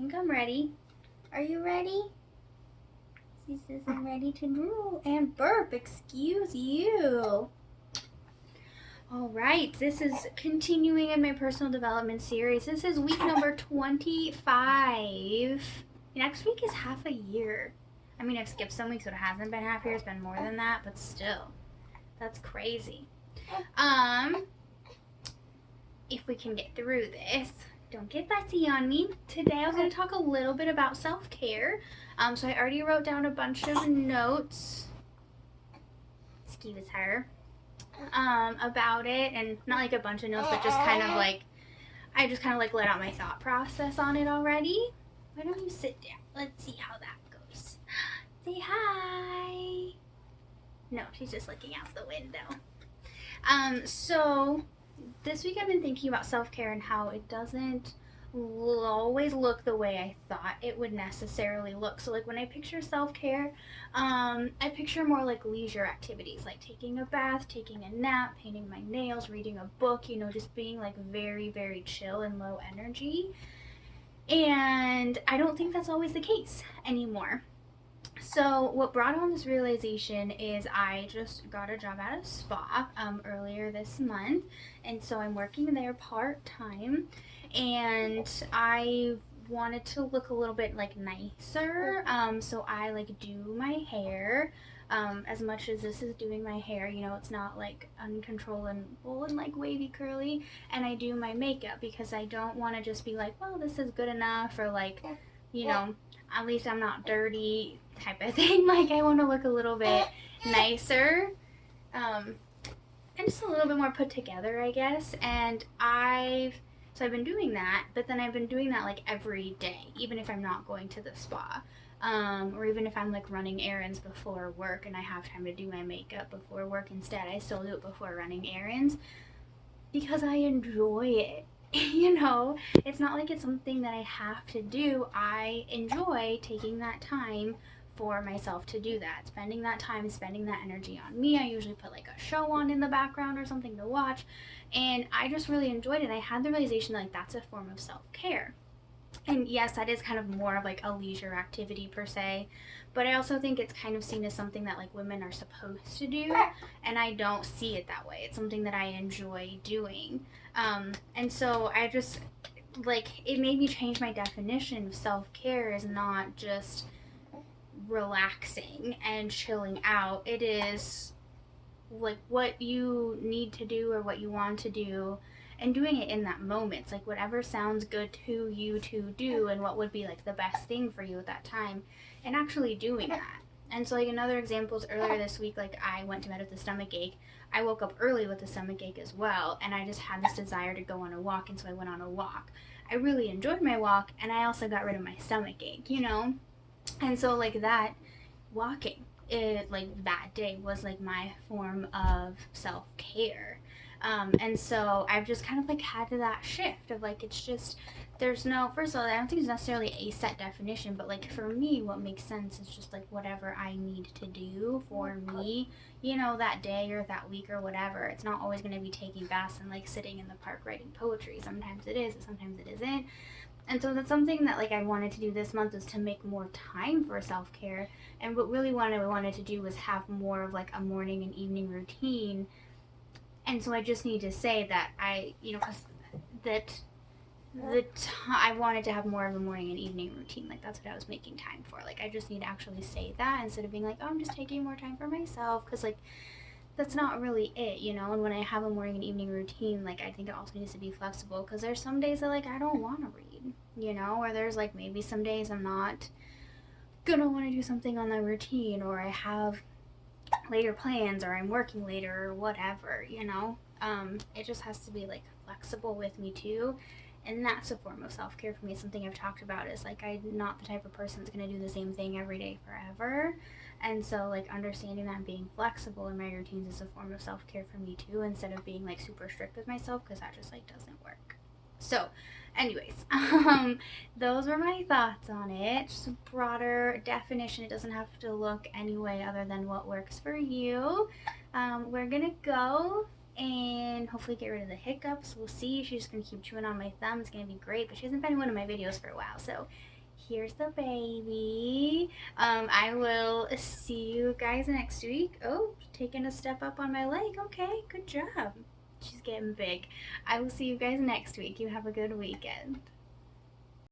think I'm ready. Are you ready? She says I'm ready to drool and burp. Excuse you. All right, this is continuing in my personal development series. This is week number 25. Next week is half a year. I mean, I've skipped some weeks, so it hasn't been half a year. It's been more than that, but still, that's crazy. If we can get through this, don't get fussy on me. Today I was going to talk a little bit about self-care. So I already wrote down a bunch of notes. Excuse her. About it, and not like a bunch of notes, but just kind of like, I just kind of like let out my thought process on it already. Why don't you sit down? Let's see how that goes. Say hi. No, she's just looking out the window. So this week I've been thinking about self-care and how it doesn't always look the way I thought it would necessarily look. So like when I picture self-care, I picture more like leisure activities, like taking a bath, taking a nap, painting my nails, reading a book, just being like very, very chill and low energy. And I don't think that's always the case anymore. So what brought on this realization is I just got a job at a spa earlier this month, and so I'm working there part-time, and I wanted to look a little bit like nicer, so I like do my hair. As much as this is doing my hair, it's not like uncontrollable and like wavy curly, and I do my makeup because I don't want to just be like, well, this is good enough, or like, at least I'm not dirty type of thing. Like I want to look a little bit nicer, and just a little bit more put together, I guess. And I've been doing that, but then I've been doing that like every day, even if I'm not going to the spa. Or even if I'm like running errands before work and I have time to do my makeup before work instead, I still do it before running errands because I enjoy it. It's not like it's something that I have to do. I enjoy taking that time for myself to do that, spending that time, spending that energy on me. I usually put like a show on in the background or something to watch, and I just really enjoyed it. I had the realization that like that's a form of self-care. And yes, that is kind of more of like a leisure activity per se, but I also think it's kind of seen as something that like women are supposed to do, and I don't see it that way. It's something that I enjoy doing. And so I just like, it made me change my definition of self-care is not just relaxing and chilling out. It is like what you need to do or what you want to do, and doing it in that moment. It's like whatever sounds good to you to do and what would be like the best thing for you at that time, and actually doing that. And so like another example is earlier this week, like I went to bed with a stomach ache. I woke up early with a stomach ache as well, and I just had this desire to go on a walk, and so I went on a walk. I really enjoyed my walk, and I also got rid of my stomach ache, And so like that walking, it like that day was like my form of self-care. And so I've just kind of like had that shift of like, it's just, there's no, first of all, I don't think it's necessarily a set definition, but like for me, what makes sense is just like whatever I need to do for me, that day or that week or whatever. It's not always going to be taking baths and like sitting in the park writing poetry. Sometimes it is, and sometimes it isn't. And so that's something that like I wanted to do this month, is to make more time for self-care. And what really I wanted to do was have more of like a morning and evening routine. And so I just need to say that that I wanted to have more of a morning and evening routine. Like that's what I was making time for. Like I just need to actually say that instead of being like, oh, I'm just taking more time for myself, because like that's not really it, And when I have a morning and evening routine, like I think it also needs to be flexible, because there's some days that like I don't want to read, or there's like maybe some days I'm not gonna want to do something on the routine, or I have later plans, or I'm working later or whatever, It just has to be like flexible with me too. And that's a form of self-care for me. Something I've talked about is like I'm not the type of person that's going to do the same thing every day forever. And so like understanding that and being flexible in my routines is a form of self-care for me too, instead of being like super strict with myself, because that just like doesn't work. So anyways, those were my thoughts on it. Just a broader definition. It doesn't have to look any way other than what works for you. We're gonna go and hopefully get rid of the hiccups. We'll see. She's just gonna keep chewing on my thumb. It's gonna be great, but she hasn't been in one of my videos for a while, so Here's the baby. I will see you guys next week. Oh, taking a step up on my leg. Okay, good job. She's getting big. I will see you guys next week. You have a good weekend.